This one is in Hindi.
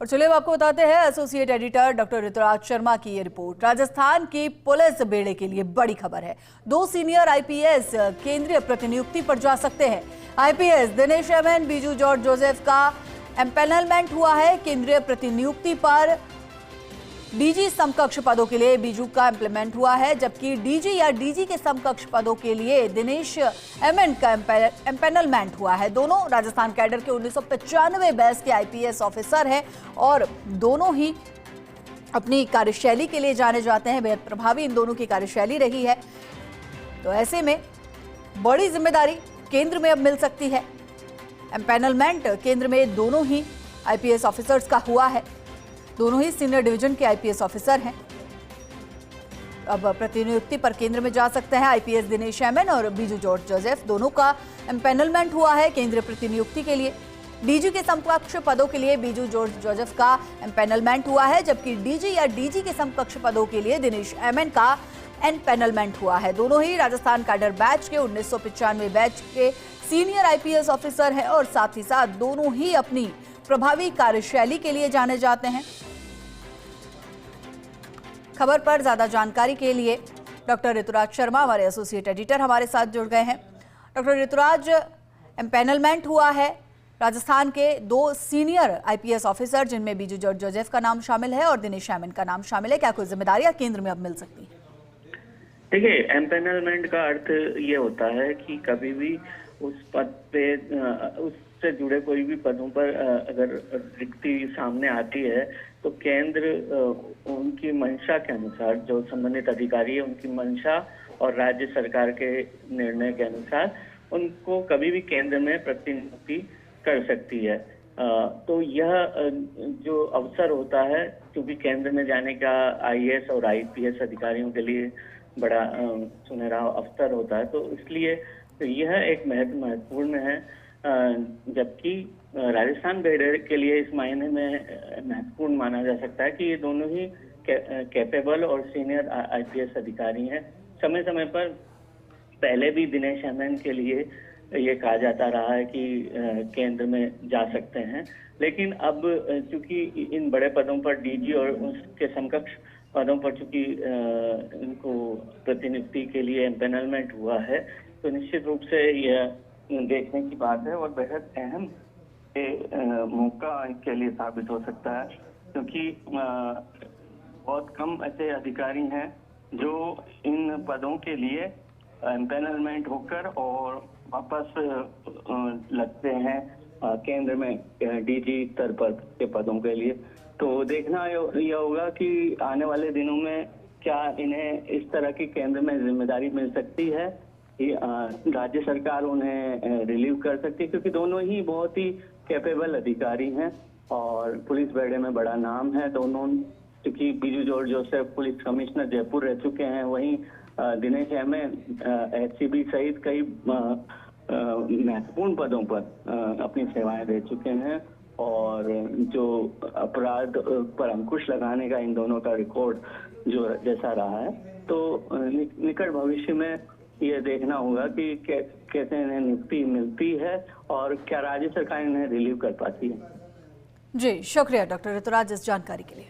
और चलिए अब आपको बताते हैं associate editor doctor Rituraj Sharma की ये रिपोर्ट। राजस्थान की पुलिस बेड़े के लिए बड़ी खबर है। 2 सीनियर आईपीएस केंद्रीय प्रतिनियुक्ति पर जा सकते हैं। आईपीएस दिनेश एमएन, बीजू जॉर्ज जोसेफ का एम्पेनलमेंट हुआ है। केंद्रीय प्रतिनियुक्ति पर डीजी समकक्ष पदों के लिए बीजू का इम्प्लीमेंट हुआ है, जबकि डीजी या डीजी के समकक्ष पदों के लिए दिनेश एमएन का एम्पेनलमेंट हुआ है। दोनों राजस्थान कैडर के 1995 बैच के आईपीएस ऑफिसर हैं और दोनों ही अपनी कार्यशैली के लिए जाने जाते हैं। बेहद प्रभावी इन दोनों की कार्यशैली रही है, तो ऐसे में बड़ी जिम्मेदारी केंद्र में अब मिल सकती है। एम्पेनलमेंट केंद्र में दोनों ही आईपीएस ऑफिसर्स का हुआ है। दोनों ही सीनियर डिवीजन के आईपीएस ऑफिसर हैं। अब प्रतिनियुक्ति पर केंद्र में जा सकते हैं आईपीएस दिनेश एमएन और बीजू जॉर्ज जोसेफ। दोनों का एम्पेनलमेंट हुआ है केंद्रीय प्रतिनियुक्ति के लिए। डीजी के समकक्ष पदों के लिए बीजू जॉर्ज जोसेफ का एम्पेनलमेंट हुआ है, जबकि डीजी या डीजी के समकक्ष पदों के लिए दिनेश एमएन का एम्पेनलमेंट हुआ है। दोनों ही राजस्थान कैडर बैच के 1995 बैच के सीनियर आईपीएस ऑफिसर हैं और साथ ही साथ दोनों ही अपनी प्रभावी कार्यशैली के लिए जाने जाते हैं। खबर पर ज्यादा जानकारी के लिए डॉक्टर ऋतुराज शर्मा हमारे एसोसिएट एडिटर हमारे साथ जुड़ गए हैं। डॉक्टर ऋतुराज, एम्पेनलमेंट हुआ है राजस्थान के 2 सीनियर आईपीएस ऑफिसर जिनमें बीजू जॉर्ज जोसेफ का नाम शामिल है और दिनेश एमएन का नाम शामिल है। क्या कोई जिम्मेदारियां केंद्र में अब मिल सकती है? देखिए, एम्पेनलमेंट का अर्थ ये होता है कि कभी भी उस पद पे उससे जुड़े कोई भी पदों पर अगर रिक्ति सामने आती है तो केंद्र उनकी मंशा के अनुसार, जो संबंधित अधिकारी है उनकी मंशा और राज्य सरकार के निर्णय के अनुसार उनको कभी भी केंद्र में प्रतिनियुक्ति कर सकती है। तो यह जो अवसर होता है, क्योंकि केंद्र में जाने का आईएएस और आईपीएस अधिकारियों के लिए बड़ा सुनहरा अवसर होता है, तो इसलिए यह एक महत्वपूर्ण है। जबकि राजस्थान बेड़े के लिए इस मायने में महत्वपूर्ण माना जा सकता है कि ये दोनों ही कैपेबल और सीनियर आईपीएस अधिकारी हैं। समय समय पर पहले भी दिनेश एमएन के लिए ये कहा जाता रहा है कि केंद्र में जा सकते हैं, लेकिन अब चूंकि इन बड़े पदों पर डीजी और उसके समकक्ष पदों पर चूंकि इनको प्रतिनियुक्ति के लिए एम्पेनलमेंट हुआ है, तो निश्चित रूप से यह देखने की बात है और बेहद अहम मौका के लिए साबित हो सकता है, क्योंकि बहुत कम ऐसे अधिकारी हैं जो इन पदों के लिए एम्पेनलमेंट होकर और वापस लगते हैं केंद्र में डीजी स्तर पर के पदों के लिए। तो देखना यह होगा कि आने वाले दिनों में क्या इन्हें इस तरह की केंद्र में जिम्मेदारी मिल सकती है, राज्य सरकार उन्हें रिलीव कर सकती है, क्योंकि दोनों ही बहुत ही कैपेबल अधिकारी हैं और पुलिस बेड़े में बड़ा नाम है दोनों। क्योंकि Biju George Joseph police commissioner Jaipur रह चुके हैं, वहीं दिनेश एमएन एचसीबी सहित कई महत्वपूर्ण पदों पर अपनी सेवाएं दे चुके हैं और जो अपराध पर अंकुश लगाने का इन दोनों का रिकॉर्ड जो जैसा रहा है, तो निकट भविष्य में ये देखना होगा कि कैसे इन्हें नियुक्ति मिलती है और क्या राज्य सरकार इन्हें रिलीव कर पाती है। जी, शुक्रिया डॉक्टर ऋतुराज इस जानकारी के लिए।